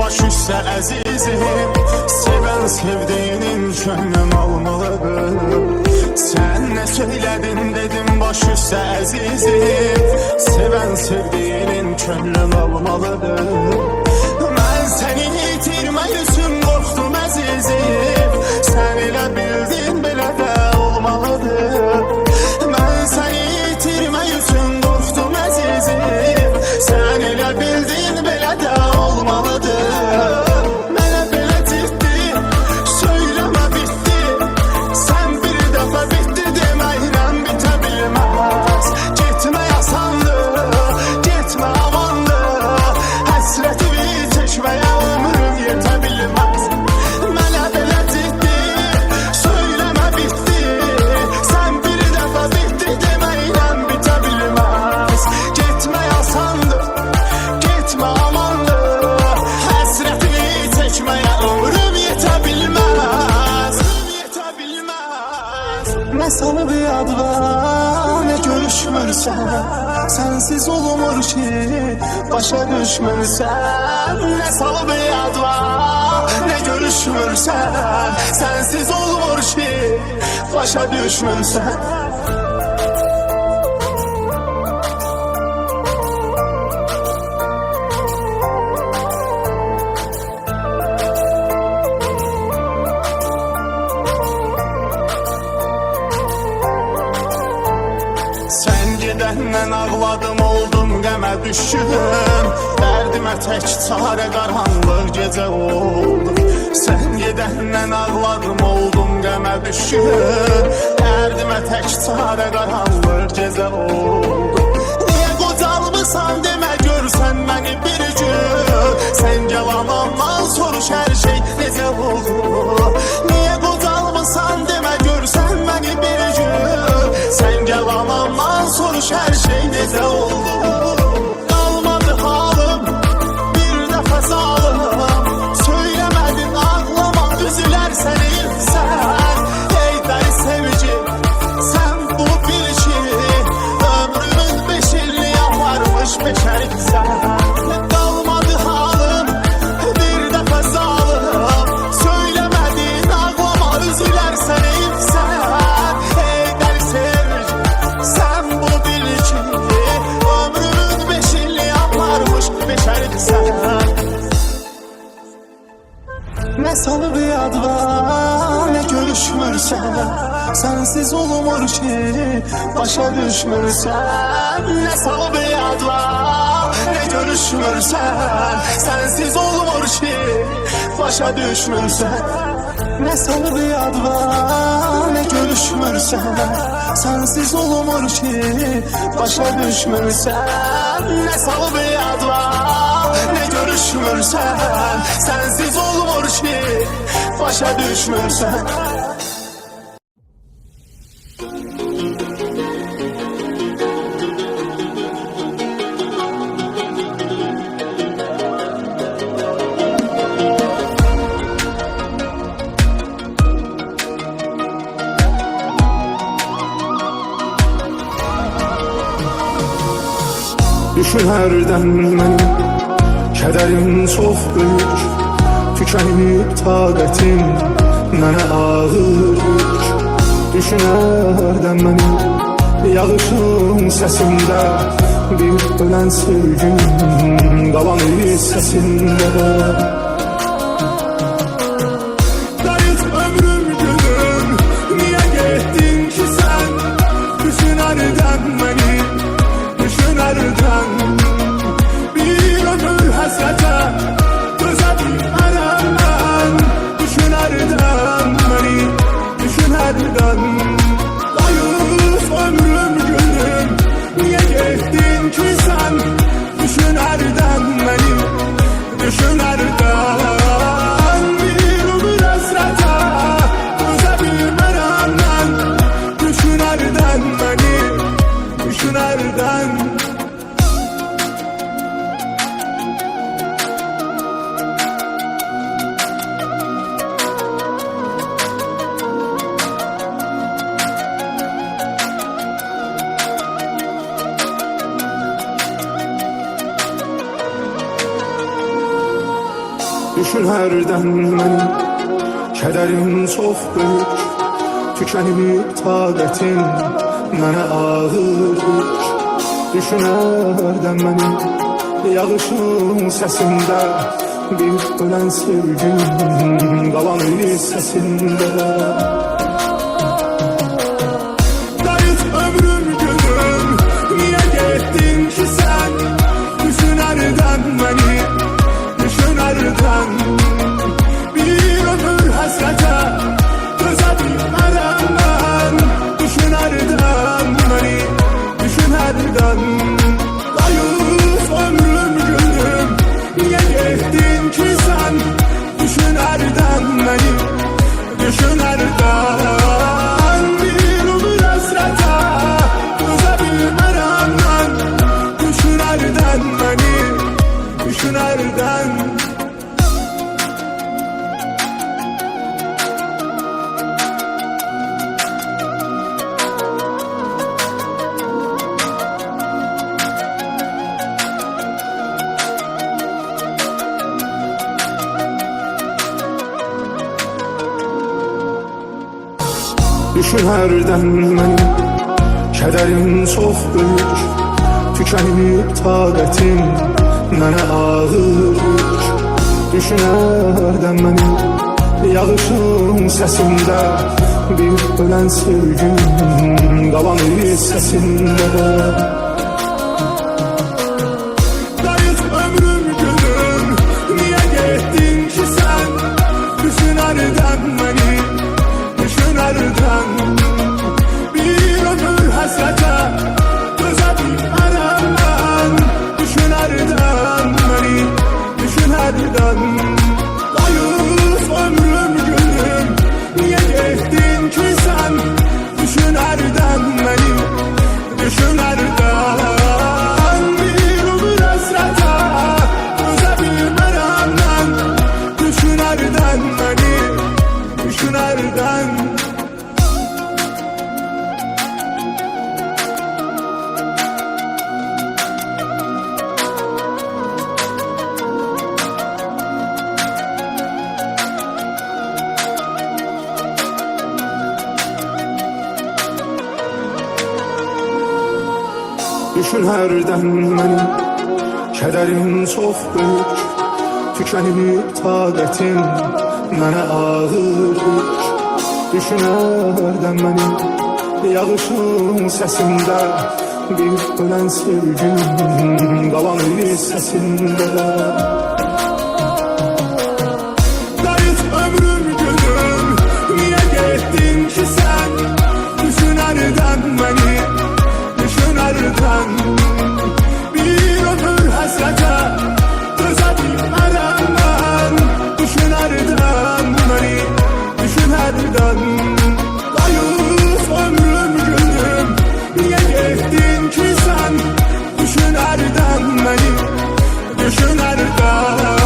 baş üstə əzizim. Sevən sevdiğinin könlüm almalıdır. Sen ne söyledin dedim baş üstə əzizim. Sevən sevdiğinin könlüm almalıdır. Ben seni itirmək üçün qorxdum əzizim. Sen elə bildin belə də olmalıdır. Ben seni itirmək üçün qorxdum əzizim. Sen elə bildin belə də olmalıdır. Mənə belə ciddi söyləmə bitti. Sen bir dəfə bitti deməklə bitə bilməz. Getmə yasandır, getmə amandır. Həsrətimi çəkməyə ömrüm yetə bilməz. Mənə belə ciddi söyləmə bitti. Sen bir dəfə bitti deməklə bitə bilməz. Getmə yasandır, getmə amandır. Həsrətimi çəkməyə ömrüm yetə bilməz. Nə salıb yadva, nə görüşmürsən. Sensiz olmur ki, başa düşmürsən. Nə salıb yadva, nə görüşmürsən. Sensiz olmur ki, başa düşmürsən. Sen gedəndən ağladım, oldum qəmə düşkün. Dərdimə tək çarə qaranlıq gecə oldu. Sen gedəndən ağladım, oldum qəmə düşkün. Dərdimə tək çarə qaranlıq gecə oldu. Niyə qocalmısan demə görsən məni bir gün. Sen yalanamdan soruş hər şey necə oldu. Niyə qocalmısan demə görsən məni bir gün. Sen yalanamdan soruş hər şey necə oldu. Qalmadı halım, bir dəfə zalım. Söyləmədin ağlama, üzülərsən insən. Ey dəri sevgi, sen bunu bil ki, ömrümün 5 ilini yaparmış beşəriksən. Qalmadı halım, bir dəfə zalım. Söyləmədin ağlama, üzülərsən insən. Ey dəri sevgi, sen bunu bil ki, ömrümün 5 ilini yaparmış beşəriksən. Nə salıb yadva, nə görüşmürsən. Sensiz olmur ki, başa düşmürsən. Nə salıb yadva, nə görüşmürsən. Sensiz olmur ki, başa düşmürsən. Nə salıb yadva, nə görüşmürsən. Sensiz olmur ki, başa düşmürsən. Nə salıb yadva, nə görüşmürsən. Sensiz olmur ki, başa düşmürsən. Düşün mənim kədərim çox böyük. Tükənib taqətim mənə ağır yük. Düşün mənim yağışın səsində, bir ölən sevgim qalan hissəsində. Qayıt ömrüm gülüm, niyə getdin ki sən? Düşünərdən məni, düşünərdən. Bir ömür həsrətə dözə bilmərəm mən. Düşünərdən məni, düşünərdən. Qayıt ömrüm gülüm, niyə getdin ki sən? Düşünərdən məni, düşünərdən. Düşün hərdən mənim kədərim çox böyük, tükənib taqətim mənə ağır yük. Düşün hərdən mənim yağışın səsində, bir ölən sevgim qalan səsində. Dayıt ömrüm gülüm, niyə getdin ki sən? Düşün hərdən məni, düşün hərdən. Bir ömür həsrətə dözə bilmərəm mən. Düşün hərdən məni, düşün hərdən. Dayıt ömrüm gülüm, niyə getdin ki sən? Düşün hərdən məni, düşün hərdən. Bir ömür həsrətə dözə bilmərəm mən. Düşün hərdən məni, düşün hərdən. Düşün hərdən mənim kədərim çox böyük, tükənib taqətim mənə ağır yük. Düşün hərdən mənim yağışın səsində, bir ölən sevgim qalan səsində. Dayıt ömrüm gülüm, niyə getdin ki sən? Düşün hərdən məni, düşün hərdən. Bir ömür həsrətə dözə bilmərəm mən. Düşün hərdən məni, düşün hərdən. Dayıt ömrüm gülüm, niyə getdin ki sən? Düşün hərdən məni, düşün hərdən. Bir ömür həsrətə dözə bilmərəm mən. Düşün hərdən məni, düşün hərdən. Düşün hərdən mənim kədərim çox böyük, tükənib taqətim mənə ağır yük. Düşün hərdən mənim yağışın səsində, bir ölən sevgim qalan səsində. Dayıt ömrüm gülüm, niyə getdin ki sən? Düşün hərdən məni, düşün hərdən. Bir ömür həsrətə dözə bilmərəm mən. Düşün hərdən məni, düşün hərdən. Dayıt ömrüm gülüm, niyə getdin ki sən? Düşün hərdən məni, düşün hərdən.